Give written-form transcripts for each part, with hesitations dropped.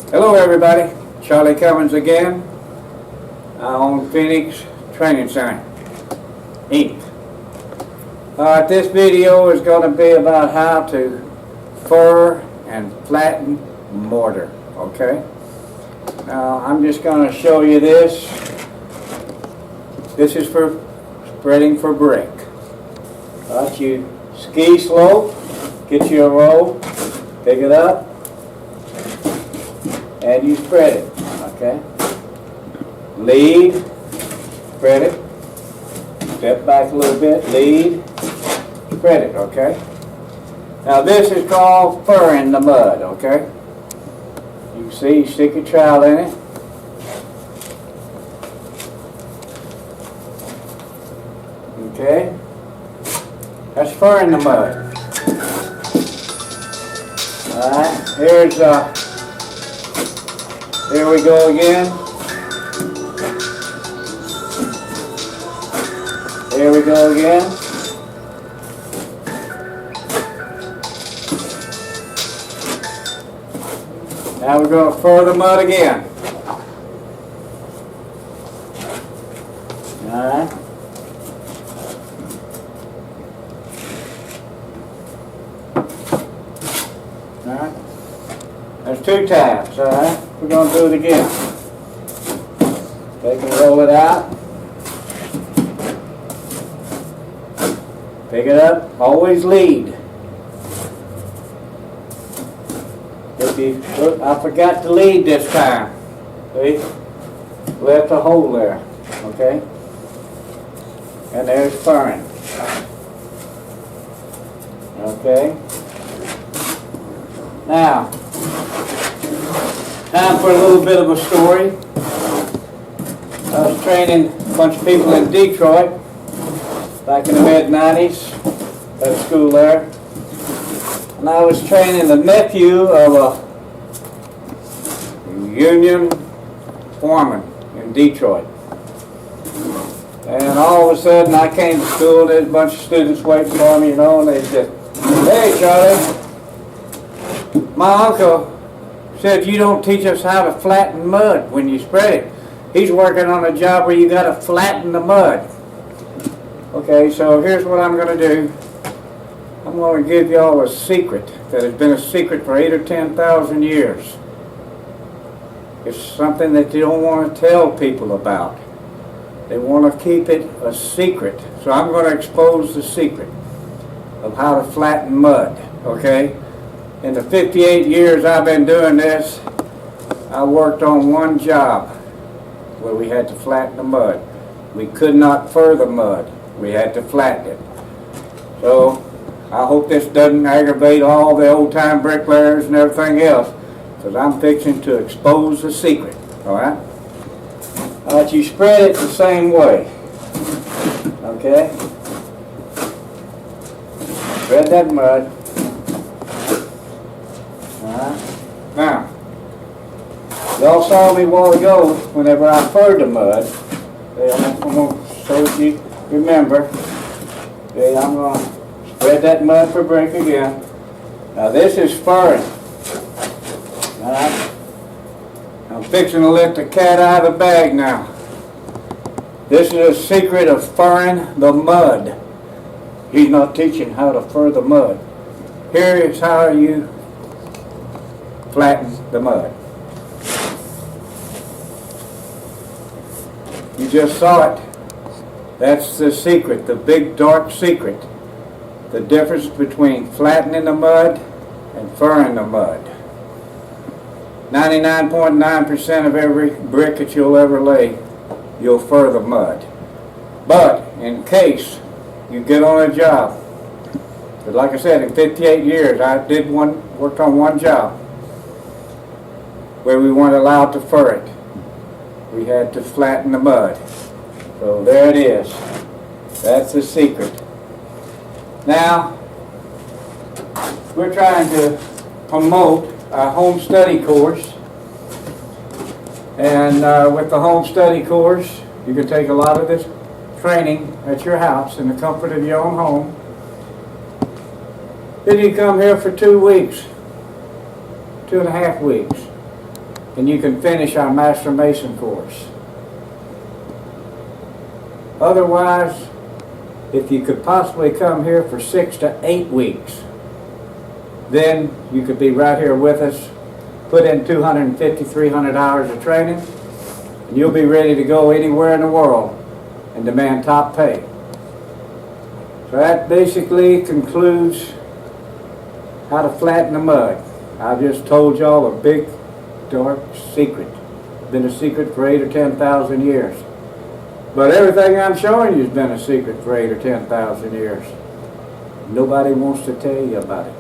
Hello everybody, Charlie Cummins again. I own Phoenix Training Center, Inc. This video is going to be about how to fur and flatten mortar, okay? Now I'm just going to show you this. This is for spreading for brick. You ski slope, get you a roll, pick it up, and you spread it, okay? Lead, spread it, step back a little bit, lead, spread it, okay? Now this is called fur in the mud, okay? You can see, you stick your trowel in it. Okay? That's fur in the mud. Alright, here we go again. Here we go again. Now we're going to fur the mud again. Alright. Alright. There's 2 times, alright? We're going to do it again. Take and roll it out. Pick it up. Always lead. Look, I forgot to lead this time. See? Left a hole there. Okay? And there's furring. Okay? Now, time for a little bit of a story. I was training a bunch of people in Detroit back in the mid-90s at a school there. And I was training the nephew of a union foreman in Detroit. And all of a sudden I came to school, there's a bunch of students waiting for me, and they said, "Hey Charlie, my uncle said you don't teach us how to flatten mud when you spread it. He's working on a job where you got to flatten the mud." Okay, so here's what I'm going to do. I'm going to give y'all a secret that has been a secret for 8,000 or 10,000 years. It's something that they don't want to tell people about. They want to keep it a secret. So I'm going to expose the secret of how to flatten mud, okay? In the 58 years I've been doing this, I worked on one job where we had to flatten the mud. We could not fur the mud. We had to flatten it. So I hope this doesn't aggravate all the old-time bricklayers and everything else, because I'm fixing to expose the secret, all right? You spread it the same way, okay? Spread that mud. All right. Now, y'all saw me a while ago whenever I furred the mud. I'm going to show you, remember. Okay, I'm going to spread that mud for brick again. Now this is furring. All right. I'm fixing to let the cat out of the bag now. This is a secret of furring the mud. He's not teaching how to fur the mud. Here is how you flatten the mud. You just saw it. That's the secret, the big dark secret. The difference between flattening the mud and furring the mud. 99.9% of every brick that you'll ever lay, you'll fur the mud. But in case you get on a job, but like I said, in 58 years I worked on one job where we weren't allowed to fur it. We had to flatten the mud. So there it is. That's the secret. Now, we're trying to promote a home study course. And with the home study course, you can take a lot of this training at your house in the comfort of your own home. Then you come here for 2 weeks, 2.5 weeks. and you can finish our Master Mason course. Otherwise, if you could possibly come here for 6 to 8 weeks, then you could be right here with us, put in 250, 300 hours of training, and you'll be ready to go anywhere in the world and demand top pay. So that basically concludes how to flatten the mud. I just told y'all a big, dark secret. Been a secret for 8 or 10,000 years. But everything I'm showing you has been a secret for 8 or 10,000 years. Nobody wants to tell you about it.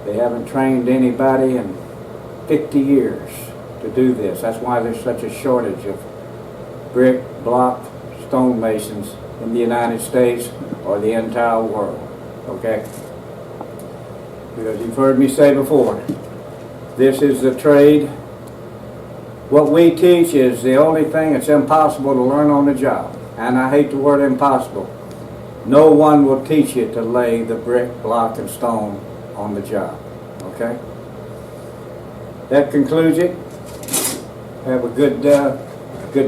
They haven't trained anybody in 50 years to do this. That's why there's such a shortage of brick, block, stonemasons in the United States or the entire world. Okay? Because you've heard me say before, this is the trade. What we teach is the only thing that's impossible to learn on the job. And I hate the word impossible. No one will teach you to lay the brick, block, and stone on the job. Okay? That concludes it. Have a good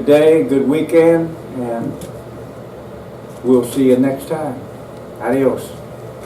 day, good weekend, and we'll see you next time. Adios.